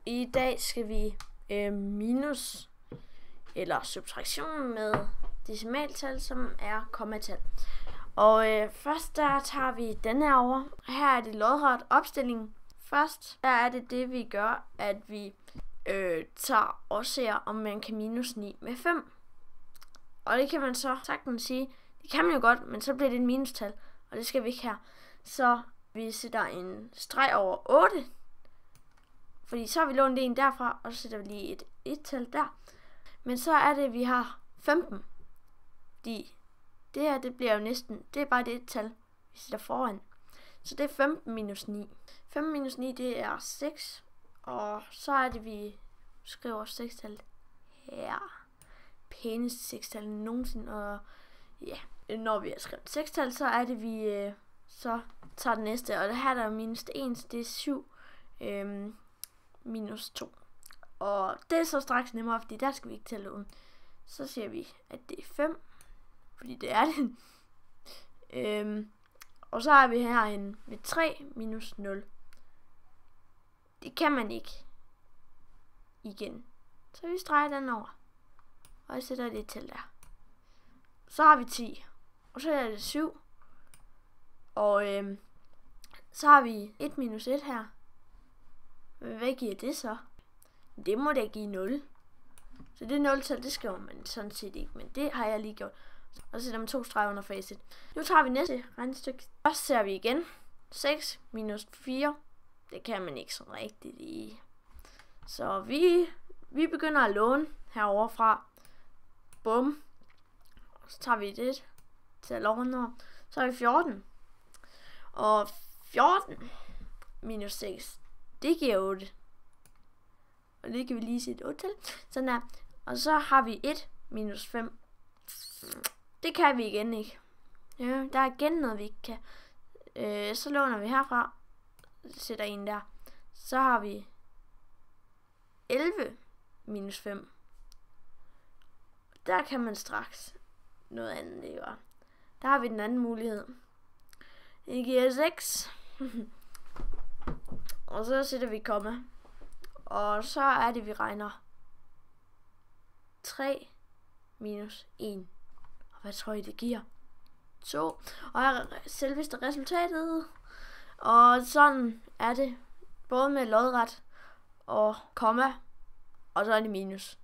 I dag skal vi minus eller subtraktion med decimaltal, som er kommatal. Og først der tager vi den her over. Her er det lodret opstilling. Først der er det vi gør, at vi tager og ser, om man kan minus 9 med 5. Og det kan man så sagtens sige. Det kan man jo godt, men så bliver det et minustal, og det skal vi ikke her. Så vi sætter en streg over 8. Fordi så har vi lånt en derfra, og så sætter vi lige et 1-tal der. Men så er det, vi har 15. Det her, det bliver jo næsten, det er bare det 1-tal, vi sætter foran. Så det er 15 minus 9. 15 minus 9, det er 6. Og så er det, vi skriver 6-tal her. Pæneste 6-tal nogensinde. Og ja, når vi har skrevet 6-tal, så er det, vi så tager det næste. Og det her der er minus 1, så det er 7 minus 2. Og det er så straks nemmere, fordi der skal vi ikke tælle lån. Så siger vi, at det er 5. Fordi det er det. Og så er vi herinde ved 3 minus 0. Det kan man ikke igen. Så vi streger den over. Og jeg sætter det til der. Så har vi 10. Og så er det 7. Og så har vi 1 minus 1 her. Hvad giver det så? Det må da give 0. Så det 0-tal, det skriver man sådan set ikke. Men det har jeg lige gjort. Og så sætter man 2 streger under facit. Nu tager vi næste regnestykke. Og så ser vi igen. 6 minus 4. Det kan man ikke sådan rigtigt i. Så vi begynder at låne herovre fra. Bum. Og så tager vi det til over. Så har vi 14. Og 14 minus 6. Det giver 8. Og det kan vi lige sætte 8 til. Sådan der. Og så har vi 1 minus 5. Det kan vi igen ikke. Ja, der er igen noget vi ikke kan. Så låner vi herfra. Sætter en der. Så har vi 11 minus 5. Der kan man straks noget andet, det var. Der har vi den anden mulighed. Det giver 6. Og så sætter vi komma. Og så er det, vi regner 3 minus 1. Og hvad tror I, det giver? 2. Og her er selveste resultatet. Og sådan er det. Både med lodret og komma. Og så er det minus.